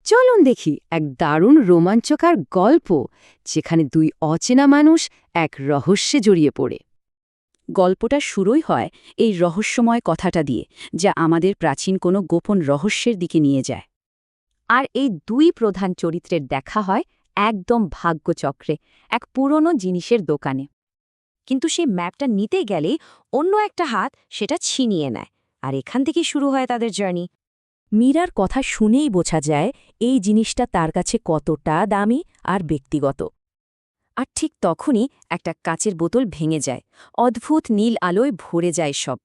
চলুন দেখি এক দারুণ রোমাঞ্চকর গল্প যেখানে দুই অচেনা মানুষ এক রহস্যে জড়িয়ে পড়ে। গল্পটা শুরুই হয় এই রহস্যময় কথাটা দিয়ে, যা আমাদের প্রাচীন কোনো গোপন রহস্যের দিকে নিয়ে যায়। আর এই দুই প্রধান চরিত্রের দেখা হয় একদম ভাগ্যচক্রে, এক পুরনো জিনিসের দোকানে। কিন্তু সেই ম্যাপটা নিতে গেলেই অন্য একটা হাত সেটা ছিনিয়ে নেয়, আর এখান থেকেই শুরু হয় তাদের জার্নি। মীরার কথা শুনেই বোঝা যায় এই জিনিসটা তার কাছে কতটা দামি আর ব্যক্তিগত। আর ঠিক তখনই একটা কাচের বোতল ভেঙে যায়, অদ্ভুত নীল আলোয় ভরে যায় সব।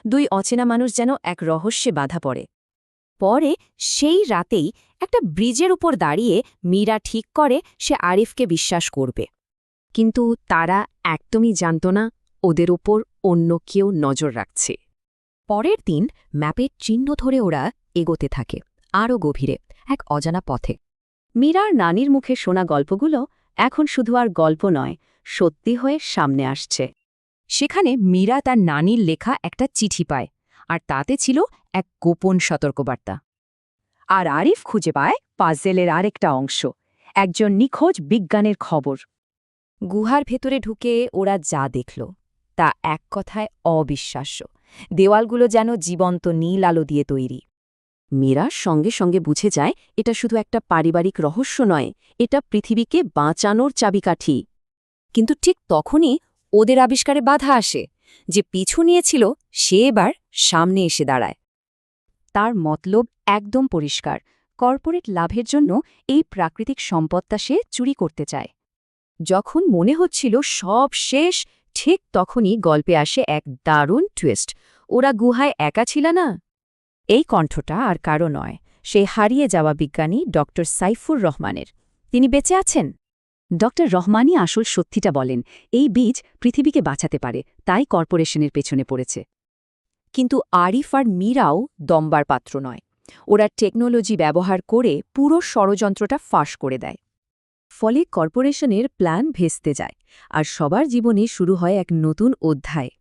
দুই অচেনা মানুষ যেন এক রহস্যে বাধা পড়ে। পরে সেই রাতেই একটা ব্রিজের উপর দাঁড়িয়ে মীরা ঠিক করে সে আরিফকে বিশ্বাস করবে। কিন্তু তারা একদমই জানত না ওদের উপর অন্য কেউ নজর রাখছে। পরের দিন ম্যাপের চিহ্ন ধরে ওরা এগোতে থাকে, আরও গভীরে, এক অজানা পথে। মীরার নানির মুখে শোনা গল্পগুলো এখন শুধু আর গল্প নয়, সত্যি হয়ে সামনে আসছে। সেখানে মীরা তার নানির লেখা একটা চিঠি পায়, আর তাতে ছিল এক গোপন সতর্কবার্তা। আর আরিফ খুঁজে পায় পাজেলের আরেকটা অংশ, একজন নিখোঁজ বিজ্ঞানের খবর। গুহার ভেতরে ঢুকে ওরা যা দেখল তা এক কথায় অবিশ্বাস্য। দেওয়ালগুলো যেন জীবন্ত নীল আলো দিয়ে তৈরি। মীরা সঙ্গে সঙ্গে বুঝে যায় এটা শুধু একটা পারিবারিক রহস্য নয়, এটা পৃথিবীকে বাঁচানোর চাবিকাঠি। কিন্তু ঠিক তখনই ওদের আবিষ্কারে বাধা আসে। যে পিছু নিয়েছিল সে এবার সামনে এসে দাঁড়ায়। তার মতলব একদম পরিষ্কার, কর্পোরেট লাভের জন্য এই প্রাকৃতিক সম্পদটা সে চুরি করতে চায়। যখন মনে হচ্ছিল সব শেষ, ঠিক তখনই গল্পে আসে এক দারুণ টুইস্ট। ওরা গুহায় একা ছিল না। এই কণ্ঠটা আর কারো নয়, সেই হারিয়ে যাওয়া বিজ্ঞানী ডক্টর সাইফুর রহমানের। তিনি বেঁচে আছেন। ডক্টর রহমানই আসল সত্যিটা বলেন, এই বীজ পৃথিবীকে বাঁচাতে পারে, তাই কর্পোরেশনের পেছনে পড়েছে। কিন্তু আরিফ আর মীরাও দম্বার পাত্র নয়। ওরা টেকনোলজি ব্যবহার করে পুরো ষড়যন্ত্রটা ফাঁস করে দেয়। ফলে কর্পোরেশনের প্ল্যান ভেস্তে যায়, আর সবার জীবনে শুরু হয় এক নতুন অধ্যায়।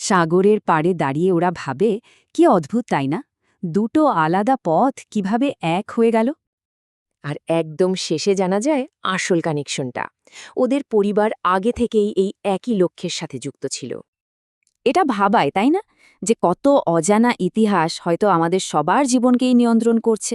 সাগরের পাড়ে দাঁড়িয়ে ওরা ভাবে, কি অদ্ভুত তাই না, দুটো আলাদা পথ কিভাবে এক হয়ে গেল। আর একদম শেষে জানা যায় আসল কানেকশনটা। ওদের পরিবার আগে থেকেই এই একই লক্ষ্যের সাথে যুক্ত ছিল। এটা ভাবায়, তাই না, যে কত অজানা ইতিহাস হয়তো আমাদের সবার জীবনকেই নিয়ন্ত্রণ করছে।